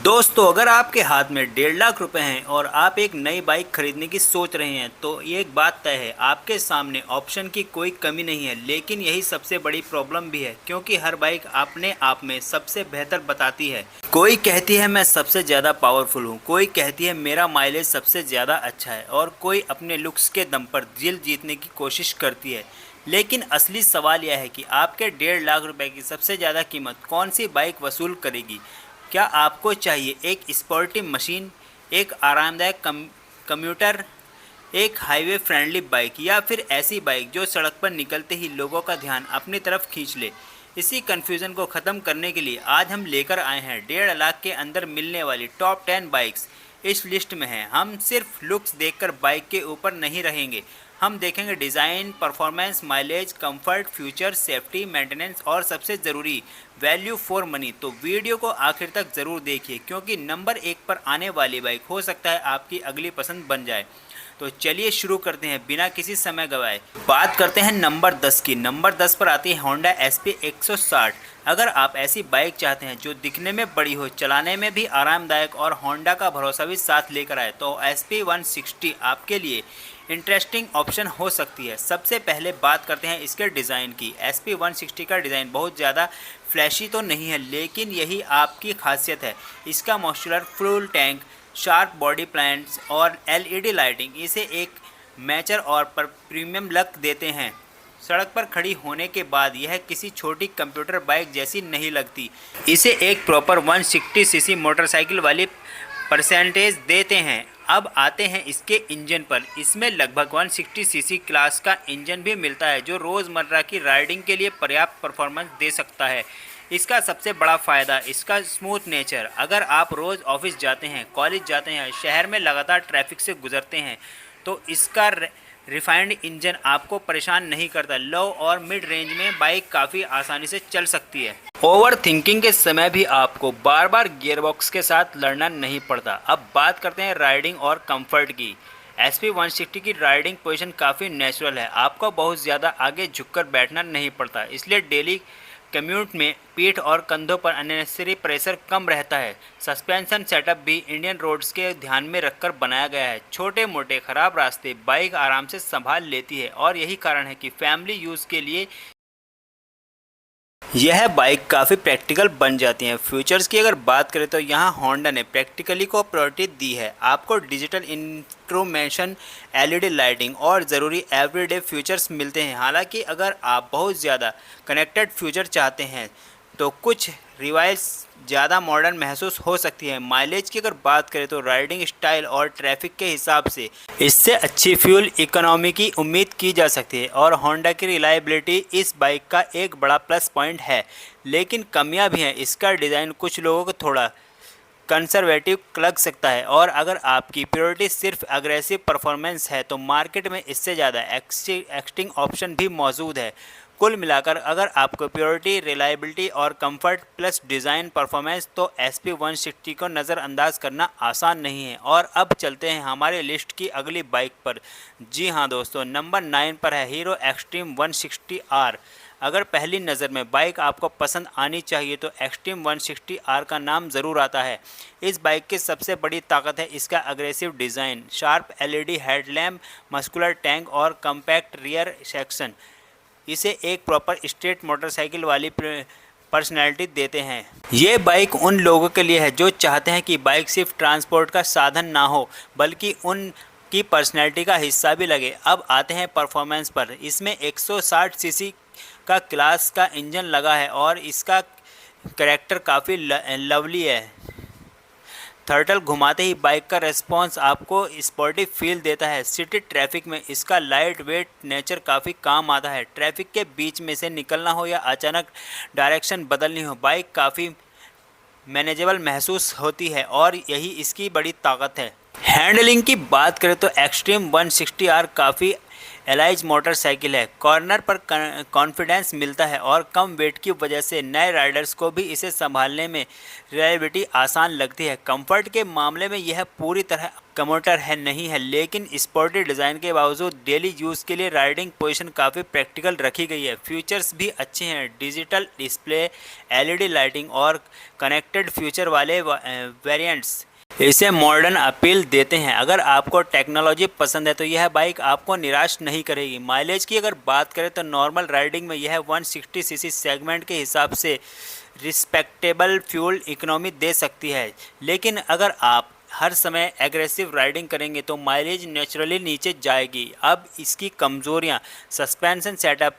दोस्तों, अगर आपके हाथ में 1.5 लाख रुपए हैं और आप एक नई बाइक खरीदने की सोच रहे हैं तो ये एक बात तय है, आपके सामने ऑप्शन की कोई कमी नहीं है। लेकिन यही सबसे बड़ी प्रॉब्लम भी है, क्योंकि हर बाइक अपने आप में सबसे बेहतर बताती है। कोई कहती है मैं सबसे ज़्यादा पावरफुल हूँ, कोई कहती है मेरा माइलेज सबसे ज़्यादा अच्छा है और कोई अपने लुक्स के दम पर दिल जीतने की कोशिश करती है। लेकिन असली सवाल यह है कि आपके 1.5 लाख रुपए की सबसे ज़्यादा कीमत कौन सी बाइक वसूल करेगी। क्या आपको चाहिए एक स्पोर्टी मशीन, एक आरामदायक कम्यूटर, एक हाईवे फ्रेंडली बाइक, या फिर ऐसी बाइक जो सड़क पर निकलते ही लोगों का ध्यान अपनी तरफ खींच ले। इसी कन्फ्यूज़न को ख़त्म करने के लिए आज हम लेकर आए हैं 1.5 लाख के अंदर मिलने वाली टॉप 10 बाइक्स। इस लिस्ट में है, हम सिर्फ लुक्स देखकर बाइक के ऊपर नहीं रहेंगे। हम देखेंगे design, performance, mileage, comfort, future, safety, maintenance और सबसे ज़रूरी वैल्यू फॉर मनी। तो वीडियो को आखिर तक ज़रूर देखिए, क्योंकि नंबर 1 पर आने वाली बाइक हो सकता है आपकी अगली पसंद बन जाए। तो चलिए शुरू करते हैं बिना किसी समय गवाए। बात करते हैं नंबर 10 की। नंबर 10 पर आती है होंडा SP 160। अगर आप ऐसी बाइक चाहते हैं जो दिखने में बड़ी हो, चलाने में भी आरामदायक और होंडा का भरोसा भी साथ लेकर आए, तो SP 160 आपके लिए इंटरेस्टिंग ऑप्शन हो सकती है। सबसे पहले बात करते हैं इसके डिज़ाइन की। SP 160 का डिज़ाइन बहुत ज़्यादा फ्लैशी तो नहीं है, लेकिन यही आपकी खासियत है। इसका modular fuel tank, sharp body plans और LED लाइटिंग इसे एक मैचर और पर प्रीमियम लुक देते हैं। सड़क पर खड़ी होने के बाद यह किसी छोटी कंप्यूटर बाइक जैसी नहीं लगती। इसे एक प्रॉपर 160cc मोटरसाइकिल वाली परसेंटेज देते हैं। अब आते हैं इसके इंजन पर। इसमें लगभग 160cc क्लास का इंजन भी मिलता है, जो रोज़मर्रा की राइडिंग के लिए पर्याप्त परफॉर्मेंस दे सकता है। इसका सबसे बड़ा फ़ायदा इसका स्मूथ नेचर। अगर आप रोज़ ऑफिस जाते हैं, कॉलेज जाते हैं, शहर में लगातार ट्रैफिक से गुजरते हैं, तो इसका रिफाइंड इंजन आपको परेशान नहीं करता। लो और मिड रेंज में बाइक काफ़ी आसानी से चल सकती है। ओवर थिंकिंग के समय भी आपको बार बार गियरबॉक्स के साथ लड़ना नहीं पड़ता। अब बात करते हैं राइडिंग और कंफर्ट की। SP 160 की राइडिंग पोजीशन काफ़ी नेचुरल है। आपको बहुत ज़्यादा आगे झुककर बैठना नहीं पड़ता, इसलिए डेली कम्यूट में पीठ और कंधों पर अननेसेसरी प्रेशर कम रहता है। सस्पेंशन सेटअप भी इंडियन रोड्स के ध्यान में रखकर बनाया गया है। छोटे मोटे खराब रास्ते बाइक आराम से संभाल लेती है और यही कारण है कि फैमिली यूज़ के लिए यह बाइक काफ़ी प्रैक्टिकल बन जाती हैं। फीचर्स की अगर बात करें तो यहाँ होंडा ने प्रैक्टिकली को प्रायोरिटी दी है। आपको डिजिटल इंस्ट्रूमेंटेशन, LED लाइटिंग और ज़रूरी एवरीडे फीचर्स मिलते हैं। हालांकि अगर आप बहुत ज़्यादा कनेक्टेड फीचर चाहते हैं तो कुछ रिवाइज ज़्यादा मॉडर्न महसूस हो सकती है। माइलेज की अगर बात करें तो राइडिंग स्टाइल और ट्रैफिक के हिसाब से इससे अच्छी फ्यूल इकोनॉमी की उम्मीद की जा सकती है और होंडा की रिलायबिलिटी इस बाइक का एक बड़ा प्लस पॉइंट है। लेकिन कमियां भी हैं। इसका डिज़ाइन कुछ लोगों को थोड़ा कंजर्वेटिव लग सकता है और अगर आपकी प्रायोरिटी सिर्फ अग्रेसिव परफॉर्मेंस है तो मार्केट में इससे ज़्यादा एक्सटिंग ऑप्शन भी मौजूद है। कुल मिलाकर अगर आपको प्योरिटी, रिलायबिलिटी और कंफर्ट प्लस डिज़ाइन परफॉर्मेंस, तो SP 160 को नज़रअंदाज करना आसान नहीं है। और अब चलते हैं हमारे लिस्ट की अगली बाइक पर। जी हाँ दोस्तों, नंबर 9 पर है हीरो एक्सट्रीम 160R। अगर पहली नज़र में बाइक आपको पसंद आनी चाहिए तो एक्सट्रीम 160R का नाम ज़रूर आता है। इस बाइक की सबसे बड़ी ताकत है इसका aggressive design, sharp LED headlamp, muscular tank और कम्पैक्ट रियर सेक्शन इसे एक प्रॉपर स्ट्रेट मोटरसाइकिल वाली पर्सनैलिटी देते हैं। ये बाइक उन लोगों के लिए है जो चाहते हैं कि बाइक सिर्फ ट्रांसपोर्ट का साधन ना हो, बल्कि उनकी पर्सनैलिटी का हिस्सा भी लगे। अब आते हैं परफॉर्मेंस पर। इसमें 160cc का क्लास का इंजन लगा है और इसका कैरेक्टर काफ़ी लवली है। थर्टल घुमाते ही बाइक का रेस्पॉन्स आपको स्पोर्टी फील देता है। सिटी ट्रैफिक में इसका लाइट वेट नेचर काफ़ी काम आता है। ट्रैफिक के बीच में से निकलना हो या अचानक डायरेक्शन बदलनी हो, बाइक काफ़ी मैनेजेबल महसूस होती है और यही इसकी बड़ी ताकत है। हैंडलिंग की बात करें तो एक्सट्रीम 160R काफ़ी एलाइज मोटरसाइकिल है। कॉर्नर पर कॉन्फिडेंस मिलता है और कम वेट की वजह से नए राइडर्स को भी इसे संभालने में रिलायबिलिटी आसान लगती है। कंफर्ट के मामले में यह पूरी तरह कम्यूटर है नहीं है, लेकिन स्पोर्टी डिज़ाइन के बावजूद डेली यूज़ के लिए राइडिंग पोजीशन काफ़ी प्रैक्टिकल रखी गई है। फीचर्स भी अच्छे हैं, डिजिटल डिस्प्ले, एलईडी लाइटिंग और कनेक्टेड फ्यूचर वाले वेरिएंट्स इसे मॉडर्न अपील देते हैं। अगर आपको टेक्नोलॉजी पसंद है तो यह बाइक आपको निराश नहीं करेगी। माइलेज की अगर बात करें तो नॉर्मल राइडिंग में यह 160 सीसी सेगमेंट के हिसाब से रिस्पेक्टेबल फ्यूल इकोनॉमी दे सकती है, लेकिन अगर आप हर समय एग्रेसिव राइडिंग करेंगे तो माइलेज नेचुरली नीचे जाएगी। अब इसकी कमज़ोरियाँ, सस्पेंशन सेटअप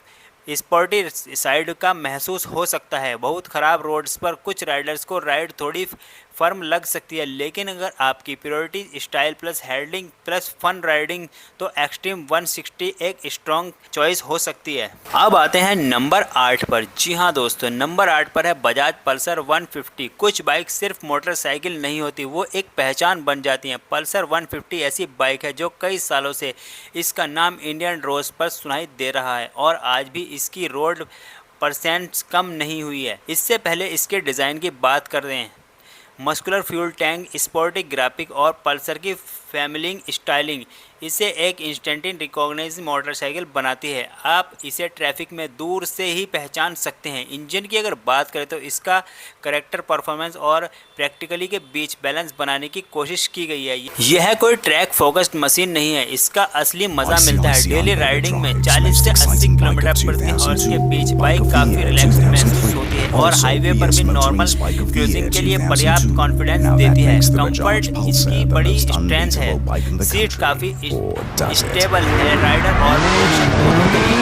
स्पोर्टी साइड का महसूस हो सकता है। बहुत ख़राब रोड्स पर कुछ राइडर्स को राइड थोड़ी फर्म लग सकती है, लेकिन अगर आपकी priority style plus handling plus fun riding तो एक्सट्रीम 160 एक स्ट्रॉन्ग चॉइस हो सकती है। अब आते हैं नंबर 8 पर। जी हाँ दोस्तों, नंबर 8 पर है बजाज पल्सर 150। कुछ बाइक सिर्फ मोटरसाइकिल नहीं होती, वो एक पहचान बन जाती हैं। पल्सर 150 ऐसी बाइक है जो कई सालों से इसका नाम इंडियन रोड्स पर सुनाई दे रहा है और आज भी इसकी रोड परसेंट कम नहीं हुई है। इससे पहले इसके डिज़ाइन की बात कर रहे हैं। Muscular fuel tank, sporty graphic और पल्सर की फैमिलिंग स्टाइलिंग इसे एक इंस्टेंटली रिकॉग्नाइज मोटरसाइकिल बनाती है। आप इसे ट्रैफिक में दूर से ही पहचान सकते हैं। इंजन की अगर बात करें तो इसका करेक्टर, परफॉर्मेंस और प्रैक्टिकली के बीच बैलेंस बनाने की कोशिश की गई है। यह कोई ट्रैक फोकस्ड मशीन नहीं है, इसका असली मज़ा मिलता है डेली राइडिंग में। 40 से 80 किलोमीटर प्रति आवर के बीच बाइक काफ़ी रिलैक्स महसूस होती है और हाईवे पर भी नॉर्मल क्रूजिंग के लिए पर्याप्त कॉन्फिडेंस देती है। कंफर्ट इसकी बड़ी स्ट्रेंथ है, सीट काफ़ी स्टेबल है, राइडर और पोजीशन दोनों के लिए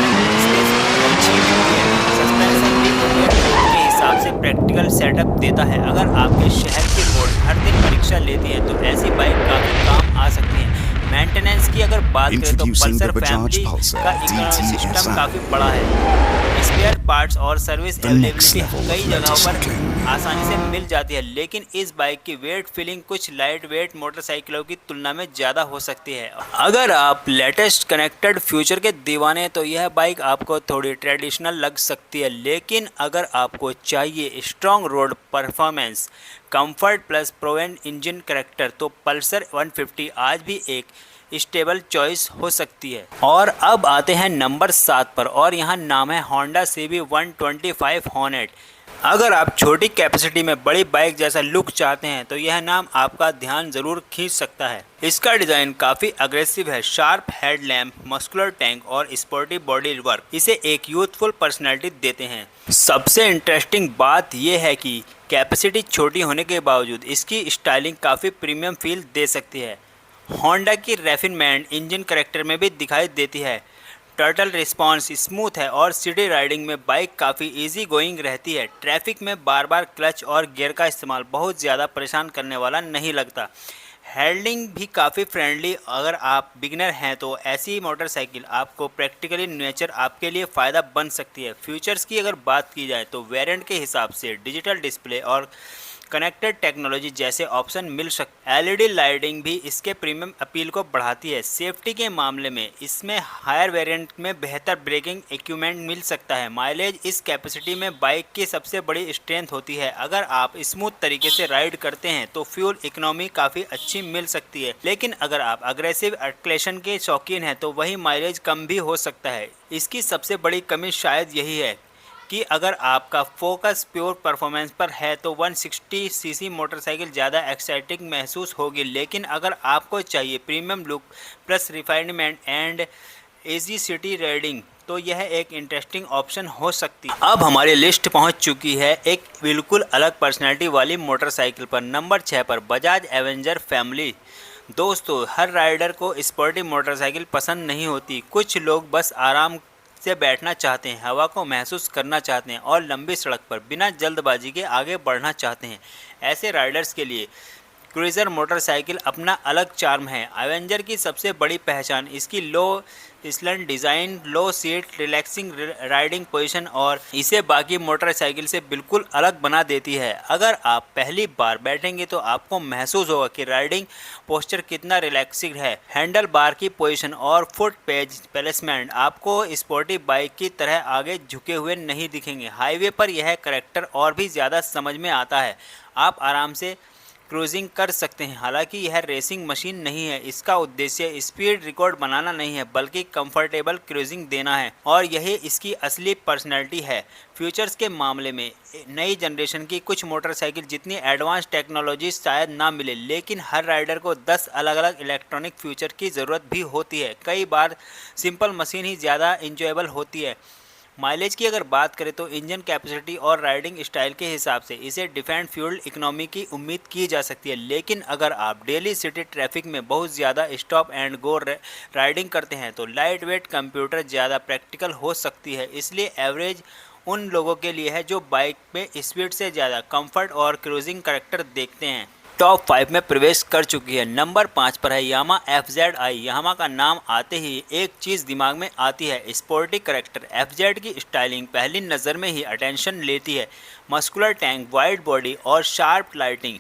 अच्छी होती है। सस्पेंशन भी रोड के हिसाब से प्रैक्टिकल सेटअप देता है। अगर आपके शहर की रोड हर दिन परीक्षा लेती है तो ऐसी बाइक काफ़ी काम आ सकती है। मेंटेनेंस की अगर बात करें तो पल्सर फैमिली का इकोनॉमी सिस्टम काफ़ी बड़ा है। स्पेयर पार्ट्स और सर्विस अवेलेबिलिटी कई जगहों पर आसानी से मिल जाती है, लेकिन इस बाइक की वेट फीलिंग कुछ लाइट वेट मोटरसाइकिलों की तुलना में ज़्यादा हो सकती है। अगर आप लेटेस्ट कनेक्टेड फ्यूचर के दीवाने हैं तो यह बाइक आपको थोड़ी ट्रेडिशनल लग सकती है, लेकिन अगर आपको चाहिए strong road performance, comfort plus proven engine character तो पल्सर 150 आज भी एक स्टेबल चॉइस हो सकती है। और अब आते हैं नंबर 7 पर और यहाँ नाम है होंडा CB 125 हॉर्नेट। अगर आप छोटी कैपेसिटी में बड़ी बाइक जैसा लुक चाहते हैं तो यह नाम आपका ध्यान ज़रूर खींच सकता है। इसका डिज़ाइन काफ़ी अग्रेसिव है, शार्प हेडलैम्प, मस्कुलर टैंक और स्पोर्टी बॉडी वर्क इसे एक यूथफुल पर्सनैलिटी देते हैं। सबसे इंटरेस्टिंग बात यह है कि कैपेसिटी छोटी होने के बावजूद इसकी स्टाइलिंग काफ़ी प्रीमियम फील दे सकती है। होंडा की रैफिनमेंट इंजन करेक्टर में भी दिखाई देती है। टर्टल रिस्पॉन्स स्मूथ है और सिटी राइडिंग में बाइक काफ़ी इजी गोइंग रहती है। ट्रैफिक में बार बार क्लच और गियर का इस्तेमाल बहुत ज़्यादा परेशान करने वाला नहीं लगता। हैंडलिंग भी काफ़ी फ्रेंडली। अगर आप बिगिनर हैं तो ऐसी मोटरसाइकिल आपको प्रैक्टिकली नेचर आपके लिए फ़ायदा बन सकती है। फीचर्स की अगर बात की जाए तो वेरिएंट के हिसाब से डिजिटल डिस्प्ले और कनेक्टेड टेक्नोलॉजी जैसे ऑप्शन मिल सकते। एलईडी लाइटिंग भी इसके प्रीमियम अपील को बढ़ाती है। सेफ्टी के मामले में इसमें हायर वेरिएंट में बेहतर ब्रेकिंग इक्विपमेंट मिल सकता है। माइलेज इस कैपेसिटी में बाइक की सबसे बड़ी स्ट्रेंथ होती है। अगर आप स्मूथ तरीके से राइड करते हैं तो फ्यूल इकोनॉमी काफ़ी अच्छी मिल सकती है, लेकिन अगर आप अग्रेसिव एक्सलेशन के शौकीन हैं तो वही माइलेज कम भी हो सकता है। इसकी सबसे बड़ी कमी शायद यही है कि अगर आपका फोकस प्योर परफॉर्मेंस पर है तो 160 सीसी मोटरसाइकिल ज़्यादा एक्साइटिंग महसूस होगी, लेकिन अगर आपको चाहिए premium look plus refinement and easy city riding तो यह एक इंटरेस्टिंग ऑप्शन हो सकती है। अब हमारी लिस्ट पहुंच चुकी है एक बिल्कुल अलग पर्सनैलिटी वाली मोटरसाइकिल पर। नंबर 6 पर बजाज एवेंजर फैमिली। दोस्तों, हर राइडर को स्पोर्टी मोटरसाइकिल पसंद नहीं होती। कुछ लोग बस आराम से बैठना चाहते हैं, हवा को महसूस करना चाहते हैं और लंबी सड़क पर बिना जल्दबाजी के आगे बढ़ना चाहते हैं। ऐसे राइडर्स के लिए क्रूइज़र मोटरसाइकिल अपना अलग चार्म है। एवेंजर की सबसे बड़ी पहचान इसकी लो स्लंट डिज़ाइन, लो सीट, रिलैक्सिंग राइडिंग पोजीशन और इसे बाकी मोटरसाइकिल से बिल्कुल अलग बना देती है। अगर आप पहली बार बैठेंगे तो आपको महसूस होगा कि राइडिंग पोस्चर कितना रिलैक्सिंग है। हैंडल बार की पोजीशन और फुट पेज प्लेसमेंट आपको स्पोर्टी बाइक की तरह आगे झुके हुए नहीं दिखेंगे। हाईवे पर यह करैक्टर और भी ज़्यादा समझ में आता है। आप आराम से क्रूजिंग कर सकते हैं। हालांकि यह रेसिंग मशीन नहीं है, इसका उद्देश्य स्पीड रिकॉर्ड बनाना नहीं है बल्कि कंफर्टेबल क्रूजिंग देना है और यही इसकी असली पर्सनैलिटी है। फीचर्स के मामले में नई जनरेशन की कुछ मोटरसाइकिल जितनी एडवांस टेक्नोलॉजी शायद ना मिले, लेकिन हर राइडर को 10 अलग अलग इलेक्ट्रॉनिक फीचर की ज़रूरत भी होती है। कई बार सिंपल मशीन ही ज़्यादा इंजॉयबल होती है। माइलेज की अगर बात करें तो इंजन कैपेसिटी और राइडिंग स्टाइल के हिसाब से इसे डिफेंड फ्यूल इकोनॉमी की उम्मीद की जा सकती है, लेकिन अगर आप डेली सिटी ट्रैफिक में बहुत ज़्यादा स्टॉप एंड गो राइडिंग करते हैं तो लाइट वेट कंप्यूटर ज़्यादा प्रैक्टिकल हो सकती है। इसलिए एवरेज उन लोगों के लिए है जो बाइक में स्पीड से ज़्यादा कंफर्ट और क्रूजिंग करेक्टर देखते हैं। टॉप 5 में प्रवेश कर चुकी है। नंबर 5 पर है यामा FZi। यामा का नाम आते ही एक चीज़ दिमाग में आती है, स्पोर्टी करेक्टर। FZ की स्टाइलिंग पहली नज़र में ही अटेंशन लेती है। मस्कुलर टैंक, वाइड बॉडी और शार्प लाइटिंग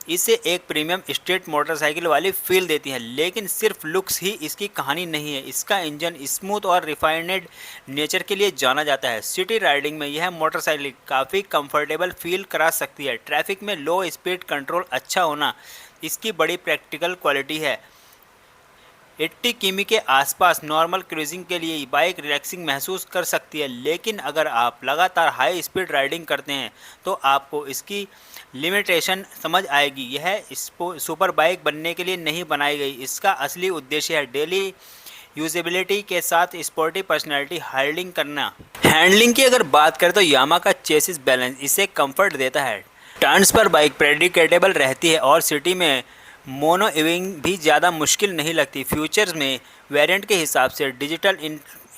इसे एक प्रीमियम स्ट्रीट मोटरसाइकिल वाली फील देती है, लेकिन सिर्फ लुक्स ही इसकी कहानी नहीं है। इसका इंजन स्मूथ और रिफाइनेड नेचर के लिए जाना जाता है। सिटी राइडिंग में यह मोटरसाइकिल काफ़ी कंफर्टेबल फील करा सकती है। ट्रैफिक में लो स्पीड कंट्रोल अच्छा होना इसकी बड़ी प्रैक्टिकल क्वालिटी है। 80 किमी के आसपास नॉर्मल क्रूजिंग के लिए बाइक रिलैक्सिंग महसूस कर सकती है, लेकिन अगर आप लगातार हाई स्पीड राइडिंग करते हैं तो आपको इसकी लिमिटेशन समझ आएगी। यह सुपर बाइक बनने के लिए नहीं बनाई गई, इसका असली उद्देश्य है डेली यूजेबिलिटी के साथ स्पोर्टी पर्सनैलिटी हाइडिंग करना। हैंडलिंग की अगर बात करें तो यामा का चेसिस बैलेंस इसे कंफर्ट देता है। टर्न्स पर बाइक प्रेडिकेटेबल रहती है और सिटी में मोनो इविंग भी ज़्यादा मुश्किल नहीं लगती। फ्यूचर्स में वेरिएंट के हिसाब से डिजिटल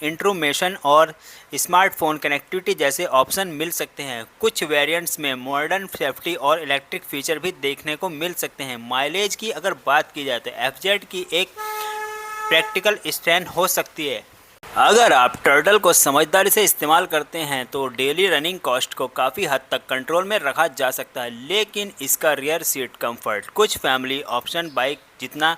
इंट्रूमेशन और स्मार्टफोन कनेक्टिविटी जैसे ऑप्शन मिल सकते हैं। कुछ वेरिएंट्स में मॉडर्न सेफ्टी और इलेक्ट्रिक फीचर भी देखने को मिल सकते हैं। माइलेज की अगर बात की जाए तो FZ की एक प्रैक्टिकल स्ट्रेंथ हो सकती है। अगर आप टर्टल को समझदारी से इस्तेमाल करते हैं तो डेली रनिंग कॉस्ट को काफ़ी हद तक कंट्रोल में रखा जा सकता है, लेकिन इसका रियर सीट कंफर्ट कुछ फैमिली ऑप्शन बाइक जितना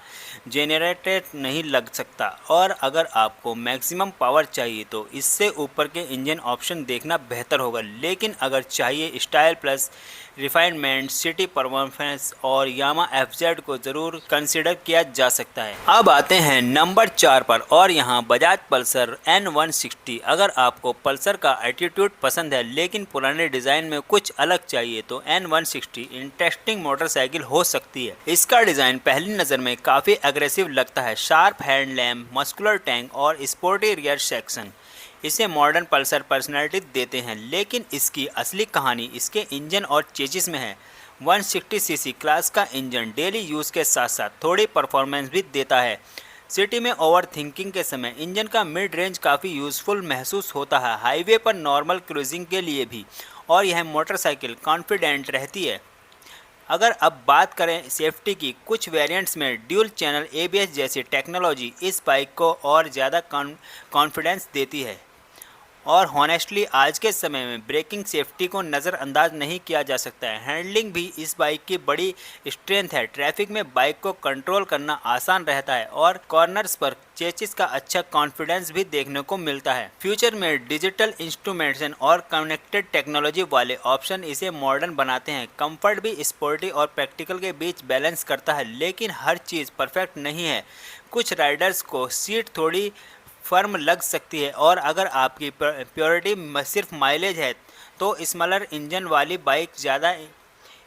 जेनरेटेड नहीं लग सकता। और अगर आपको मैक्सिमम पावर चाहिए तो इससे ऊपर के इंजन ऑप्शन देखना बेहतर होगा, लेकिन अगर चाहिए style plus refinement, city performance और यामा FZ को ज़रूर कंसिडर किया जा सकता है। अब आते हैं नंबर 4 पर और यहाँ बजाज पल्सर N160। अगर आपको पल्सर का एटीट्यूड पसंद है लेकिन पुराने डिज़ाइन में कुछ अलग चाहिए तो N160 इंटरेस्टिंग मोटरसाइकिल हो सकती है। इसका डिज़ाइन पहली नज़र में काफ़ी एग्रेसिव लगता है। Sharp hand lamp, muscular tank और स्पोर्टी रियर सेक्शन इसे मॉडर्न पल्सर पर्सनैलिटी देते हैं, लेकिन इसकी असली कहानी इसके इंजन और चेसिस में है। 160 सीसी क्लास का इंजन डेली यूज़ के साथ साथ थोड़ी परफॉर्मेंस भी देता है। सिटी में ओवर थिंकिंग के समय इंजन का मिड रेंज काफ़ी यूज़फुल महसूस होता है, हाईवे पर नॉर्मल क्रूजिंग के लिए भी, और यह मोटरसाइकिल कॉन्फिडेंट रहती है। अगर अब बात करें सेफ्टी की, कुछ वेरिएंट्स में ड्यूल चैनल ABS जैसी टेक्नोलॉजी इस बाइक को और ज़्यादा कॉन्फिडेंस देती है। और हॉनेस्टली आज के समय में ब्रेकिंग सेफ्टी को नज़रअंदाज नहीं किया जा सकता है। हैंडलिंग भी इस बाइक की बड़ी स्ट्रेंथ है। ट्रैफिक में बाइक को कंट्रोल करना आसान रहता है और कॉर्नर्स पर चेसिस का अच्छा कॉन्फिडेंस भी देखने को मिलता है। फ्यूचर में डिजिटल इंस्ट्रूमेंटेशन और कनेक्टेड टेक्नोलॉजी वाले ऑप्शन इसे मॉडर्न बनाते हैं। कंफर्ट भी स्पोर्टी और प्रैक्टिकल के बीच बैलेंस करता है, लेकिन हर चीज़ परफेक्ट नहीं है। कुछ राइडर्स को सीट थोड़ी फर्म लग सकती है और अगर आपकी प्योरिटी सिर्फ माइलेज है तो स्मॉलर इंजन वाली बाइक ज़्यादा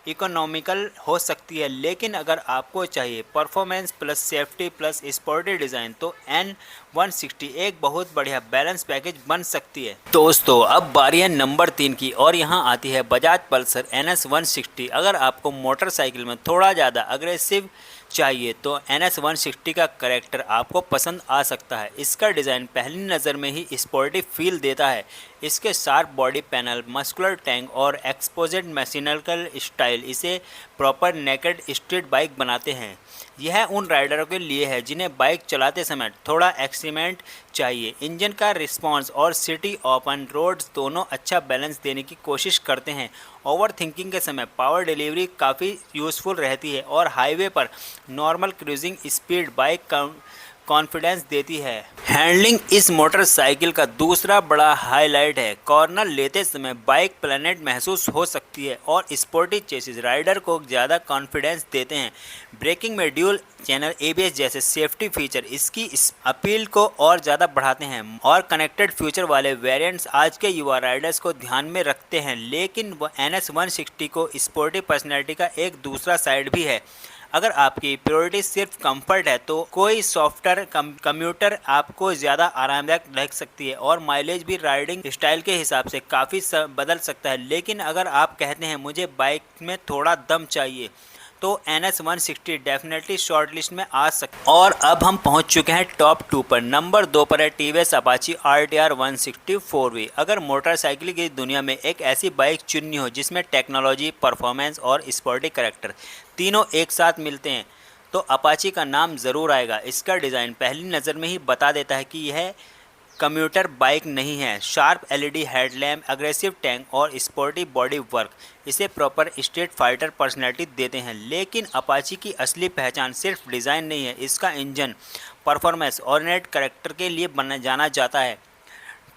इकोनॉमिकल हो सकती है, लेकिन अगर आपको चाहिए performance plus safety plus sporty design तो N160 एक बहुत बढ़िया बैलेंस पैकेज बन सकती है। दोस्तों अब बारी है नंबर 3 की और यहाँ आती है बजाज पल्सर NS160। अगर आपको मोटरसाइकिल में थोड़ा ज़्यादा अग्रेसिव चाहिए तो NS160 का करैक्टर आपको पसंद आ सकता है। इसका डिज़ाइन पहली नज़र में ही स्पोर्टी फील देता है। इसके sharp body panel, muscular tank और एक्सपोजेड मैकेनिकल स्टाइल इसे प्रॉपर नेकेड स्ट्रीट बाइक बनाते हैं। यह उन राइडरों के लिए है जिन्हें बाइक चलाते समय थोड़ा एक्सीमेंट चाहिए। इंजन का रिस्पांस और सिटी ओपन रोड्स दोनों अच्छा बैलेंस देने की कोशिश करते हैं। ओवर थिंकिंग के समय पावर डिलीवरी काफ़ी यूज़फुल रहती है और हाईवे पर normal cruising speed bike confidence देती है। हैंडलिंग इस मोटरसाइकिल का दूसरा बड़ा हाईलाइट है। कॉर्नर लेते समय बाइक प्लेनेट महसूस हो सकती है और स्पोर्टी चेसिस राइडर को ज़्यादा कॉन्फिडेंस देते हैं। ब्रेकिंग में ड्यूल चैनल एबीएस जैसे सेफ्टी फीचर इसकी इस अपील को और ज़्यादा बढ़ाते हैं और कनेक्टेड फ्यूचर वाले वेरिएंट्स आज के युवा राइडर्स को ध्यान में रखते हैं। लेकिन NS 160 को स्पोर्टी पर्सनैलिटी का एक दूसरा साइड भी है। अगर आपकी प्रायोरिटी सिर्फ कंफर्ट है तो कोई सॉफ्टवेयर कम्यूटर आपको ज़्यादा आरामदायक लग सकती है और माइलेज भी राइडिंग स्टाइल के हिसाब से काफ़ी बदल सकता है। लेकिन अगर आप कहते हैं मुझे बाइक में थोड़ा दम चाहिए तो NS 160 डेफिनेटली शॉर्ट लिस्ट में आ सकता है। और अब हम पहुंच चुके हैं टॉप 2 पर। नंबर 2 पर है TVS अपाची RTR 160 4V। अगर मोटरसाइकिल की दुनिया में एक ऐसी बाइक चुननी हो जिसमें टेक्नोलॉजी, परफॉर्मेंस और स्पोर्टी कैरेक्टर तीनों एक साथ मिलते हैं तो अपाची का नाम ज़रूर आएगा। इसका डिज़ाइन पहली नज़र में ही बता देता है कि यह कम्यूटर बाइक नहीं है। Sharp LED headlamp, aggressive tank और स्पोर्टी बॉडी वर्क इसे प्रॉपर स्ट्रीट फाइटर पर्सनैलिटी देते हैं। लेकिन अपाची की असली पहचान सिर्फ डिज़ाइन नहीं है, इसका इंजन परफॉर्मेंस और नेट कैरेक्टर के लिए जाना जाता है।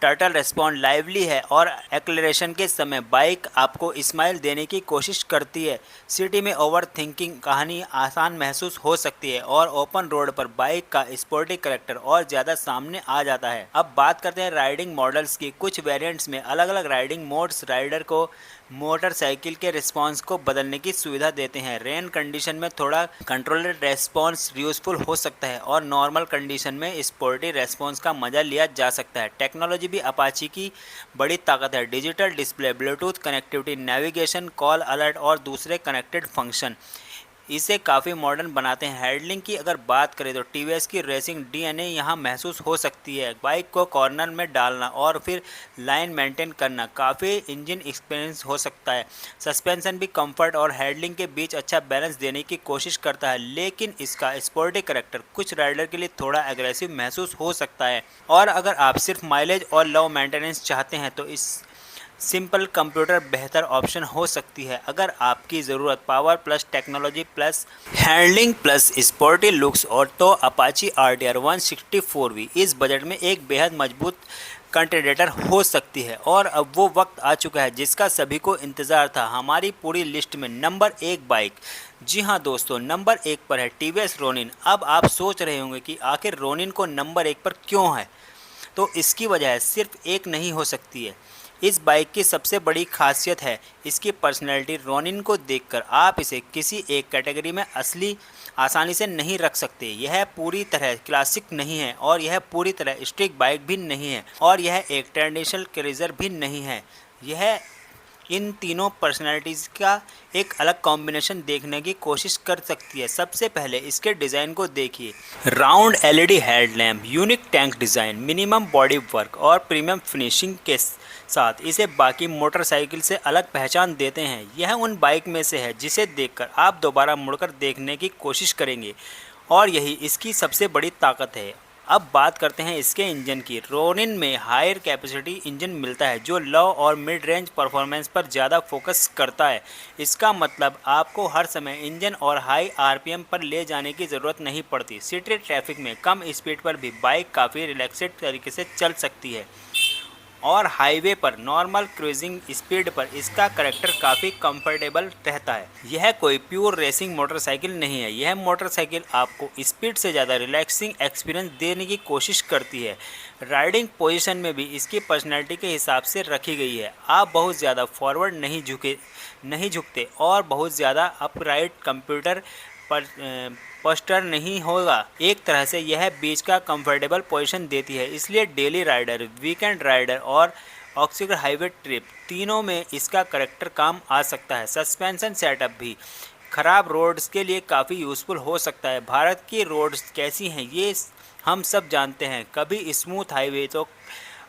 टर्टल रिस्पॉन्ड लाइवली है और एक्लेरेशन के समय बाइक आपको स्माइल देने की कोशिश करती है। सिटी में ओवर थिंकिंग कहानी आसान महसूस हो सकती है और ओपन रोड पर बाइक का स्पोर्टी कैरेक्टर और ज़्यादा सामने आ जाता है। अब बात करते हैं राइडिंग मॉडल्स की। कुछ वेरिएंट्स में अलग अलग राइडिंग मोड्स राइडर को मोटरसाइकिल के रिस्पांस को बदलने की सुविधा देते हैं। रेन कंडीशन में थोड़ा कंट्रोल्ड रेस्पॉन्स यूजफुल हो सकता है और नॉर्मल कंडीशन में स्पोर्टी रेस्पॉन्स का मजा लिया जा सकता है। टेक्नोलॉजी भी अपाची की बड़ी ताकत है। Digital display, Bluetooth connectivity, navigation, call alert और दूसरे कनेक्टेड फंक्शन इसे काफ़ी मॉडर्न बनाते हैं। हैंडलिंग की अगर बात करें तो TVS की रेसिंग DNA यहाँ महसूस हो सकती है। बाइक को कॉर्नर में डालना और फिर लाइन मेंटेन करना काफ़ी इंजन एक्सपीरियंस हो सकता है। सस्पेंशन भी कंफर्ट और हैंडलिंग के बीच अच्छा बैलेंस देने की कोशिश करता है। लेकिन इसका स्पोर्टी कैरेक्टर कुछ राइडर के लिए थोड़ा एग्रेसिव महसूस हो सकता है। और अगर आप सिर्फ माइलेज और लो मेंटेनेंस चाहते हैं तो इस सिंपल कंप्यूटर बेहतर ऑप्शन हो सकती है। अगर आपकी ज़रूरत power plus technology plus handling plus sporty looks और तो अपाची RTR 160 4V इस बजट में एक बेहद मजबूत कंटेंडर हो सकती है। और अब वो वक्त आ चुका है जिसका सभी को इंतज़ार था। हमारी पूरी लिस्ट में नंबर 1 बाइक, जी हाँ दोस्तों, नंबर 1 पर है TVS रोनिन। अब आप सोच रहे होंगे कि आखिर रोनिन को नंबर 1 पर क्यों है, तो इसकी वजह सिर्फ एक नहीं हो सकती है। इस बाइक की सबसे बड़ी खासियत है इसकी पर्सनैलिटी। रोनिन को देखकर आप इसे किसी एक कैटेगरी में आसानी से नहीं रख सकते। यह पूरी तरह क्लासिक नहीं है और यह पूरी तरह स्ट्रिक बाइक भी नहीं है और यह एक ट्रेडिशनल क्रूज़र भी नहीं है। यह इन तीनों पर्सनैलिटीज़ का एक अलग कॉम्बिनेशन देखने की कोशिश कर सकती है। सबसे पहले इसके डिज़ाइन को देखिए। Round LED headlamp, unique tank design, minimum body work और प्रीमियम फिनिशिंग के साथ इसे बाकी मोटरसाइकिल से अलग पहचान देते हैं। यह उन बाइक में से है जिसे देखकर आप दोबारा मुड़कर देखने की कोशिश करेंगे और यही इसकी सबसे बड़ी ताकत है। अब बात करते हैं इसके इंजन की। रोनिन में हायर कैपेसिटी इंजन मिलता है जो लो और मिड रेंज परफॉर्मेंस पर ज़्यादा फोकस करता है। इसका मतलब आपको हर समय इंजन और हाई RPM पर ले जाने की ज़रूरत नहीं पड़ती। सिटी ट्रैफिक में कम स्पीड पर भी बाइक काफ़ी रिलैक्सेड तरीके से चल सकती है और हाईवे पर नॉर्मल क्रूजिंग स्पीड पर इसका कैरेक्टर काफ़ी कंफर्टेबल रहता है। यह कोई प्योर रेसिंग मोटरसाइकिल नहीं है। यह मोटरसाइकिल आपको स्पीड से ज़्यादा रिलैक्सिंग एक्सपीरियंस देने की कोशिश करती है। राइडिंग पोजीशन में भी इसकी पर्सनैलिटी के हिसाब से रखी गई है। आप बहुत ज़्यादा फॉरवर्ड नहीं झुकते और बहुत ज़्यादा अपराइट कंप्यूटर पर पोस्टर नहीं होगा। एक तरह से यह बीच का कंफर्टेबल पोजीशन देती है। इसलिए डेली राइडर, वीकेंड राइडर और ऑक्सीजन हाईवे ट्रिप तीनों में इसका कैरेक्टर काम आ सकता है। सस्पेंशन सेटअप भी ख़राब रोड्स के लिए काफ़ी यूज़फुल हो सकता है। भारत की रोड्स कैसी हैं ये हम सब जानते हैं, कभी स्मूथ हाईवे तो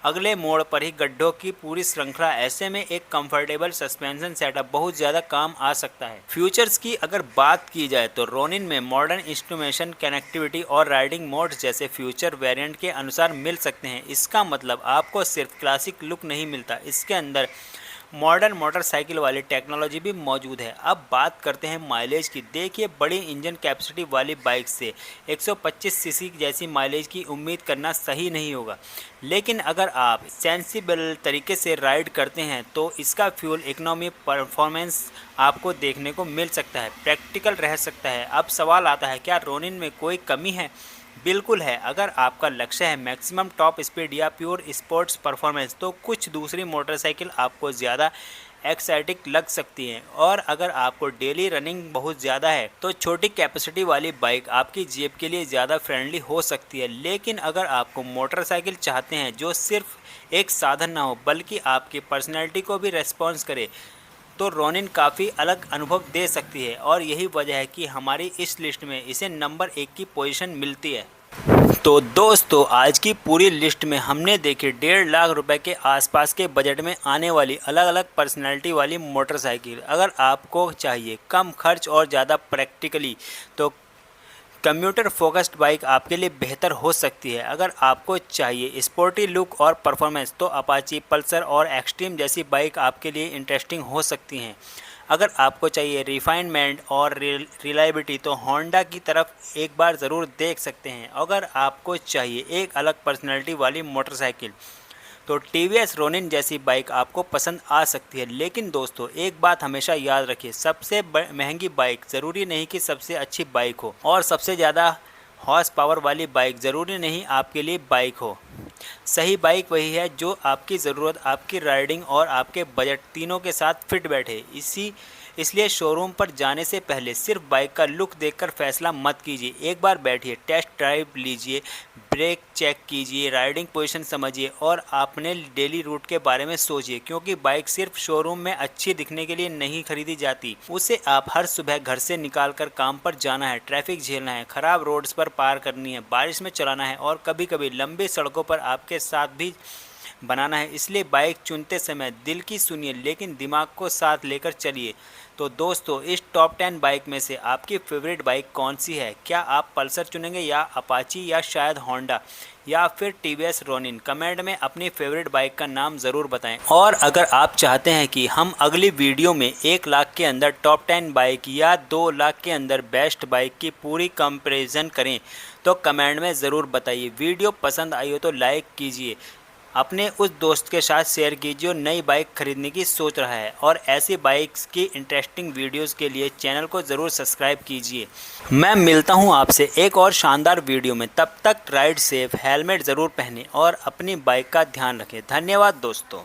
अगले मोड़ पर ही गड्ढों की पूरी श्रृंखला। ऐसे में एक कंफर्टेबल सस्पेंशन सेटअप बहुत ज़्यादा काम आ सकता है। फीचर्स की अगर बात की जाए तो रोनिन में मॉडर्न इंस्ट्रूमेंटेशन, कनेक्टिविटी और राइडिंग मोड्स जैसे फ्यूचर वेरिएंट के अनुसार मिल सकते हैं। इसका मतलब आपको सिर्फ क्लासिक लुक नहीं मिलता, इसके अंदर मॉडर्न मोटरसाइकिल वाली टेक्नोलॉजी भी मौजूद है। अब बात करते हैं माइलेज की। देखिए, बड़ी इंजन कैपेसिटी वाली बाइक से 125 सीसी जैसी माइलेज की उम्मीद करना सही नहीं होगा, लेकिन अगर आप सेंसिबल तरीके से राइड करते हैं तो इसका फ्यूल इकोनॉमी परफॉर्मेंस आपको देखने को मिल सकता है, प्रैक्टिकल रह सकता है। अब सवाल आता है, क्या रोनिन में कोई कमी है? बिल्कुल है। अगर आपका लक्ष्य है मैक्सिमम टॉप स्पीड या प्योर स्पोर्ट्स परफॉर्मेंस, तो कुछ दूसरी मोटरसाइकिल आपको ज़्यादा एक्साइटिंग लग सकती हैं। और अगर आपको डेली रनिंग बहुत ज़्यादा है तो छोटी कैपेसिटी वाली बाइक आपकी जेब के लिए ज़्यादा फ्रेंडली हो सकती है। लेकिन अगर आपको मोटरसाइकिल चाहते हैं जो सिर्फ एक साधन ना हो बल्कि आपकी पर्सनैलिटी को भी रेस्पॉन्स करे, तो रोनिन काफ़ी अलग अनुभव दे सकती है। और यही वजह है कि हमारी इस लिस्ट में इसे नंबर 1 की पोजीशन मिलती है। तो दोस्तों, आज की पूरी लिस्ट में हमने देखे 1.5 लाख रुपए के आसपास के बजट में आने वाली अलग अलग पर्सनैलिटी वाली मोटरसाइकिल। अगर आपको चाहिए कम खर्च और ज़्यादा प्रैक्टिकली, तो कम्यूटर फोकस्ड बाइक आपके लिए बेहतर हो सकती है। अगर आपको चाहिए स्पोर्टी लुक और परफॉर्मेंस, तो अपाची, पल्सर और एक्सट्रीम जैसी बाइक आपके लिए इंटरेस्टिंग हो सकती हैं। अगर आपको चाहिए रिफाइनमेंट और रिलायबिलिटी, तो होंडा की तरफ एक बार ज़रूर देख सकते हैं। अगर आपको चाहिए एक अलग पर्सनैलिटी वाली मोटरसाइकिल, तो टीवीएस रोनिन जैसी बाइक आपको पसंद आ सकती है। लेकिन दोस्तों, एक बात हमेशा याद रखिए, सबसे महंगी बाइक ज़रूरी नहीं कि सबसे अच्छी बाइक हो, और सबसे ज़्यादा हॉर्स पावर वाली बाइक ज़रूरी नहीं आपके लिए बाइक हो। सही बाइक वही है जो आपकी ज़रूरत, आपकी राइडिंग और आपके बजट तीनों के साथ फिट बैठे। इसलिए शोरूम पर जाने से पहले सिर्फ बाइक का लुक देखकर फैसला मत कीजिए। एक बार बैठिए, टेस्ट ड्राइव लीजिए, ब्रेक चेक कीजिए, राइडिंग पोजीशन समझिए और अपने डेली रूट के बारे में सोचिए, क्योंकि बाइक सिर्फ शोरूम में अच्छी दिखने के लिए नहीं खरीदी जाती। उसे आप हर सुबह घर से निकाल कर काम पर जाना है, ट्रैफिक झेलना है, ख़राब रोड्स पर पार करनी है, बारिश में चलाना है और कभी कभी लंबी सड़कों पर आपके साथ भी बनाना है। इसलिए बाइक चुनते समय दिल की सुनिए, लेकिन दिमाग को साथ लेकर चलिए। तो दोस्तों, इस टॉप 10 बाइक में से आपकी फेवरेट बाइक कौन सी है? क्या आप पल्सर चुनेंगे या अपाची या शायद होंडा या फिर टीवीएस रोनिन? कमेंट में अपनी फेवरेट बाइक का नाम ज़रूर बताएं। और अगर आप चाहते हैं कि हम अगली वीडियो में 1 लाख के अंदर टॉप 10 बाइक या 2 लाख के अंदर बेस्ट बाइक की पूरी कंपैरिजन करें, तो कमेंट में ज़रूर बताइए। वीडियो पसंद आई हो तो लाइक कीजिए, अपने उस दोस्त के साथ शेयर कीजिए जो नई बाइक खरीदने की सोच रहा है, और ऐसी बाइक्स की इंटरेस्टिंग वीडियोस के लिए चैनल को ज़रूर सब्सक्राइब कीजिए। मैं मिलता हूं आपसे एक और शानदार वीडियो में। तब तक राइड सेफ, हेलमेट ज़रूर पहनें और अपनी बाइक का ध्यान रखें। धन्यवाद दोस्तों।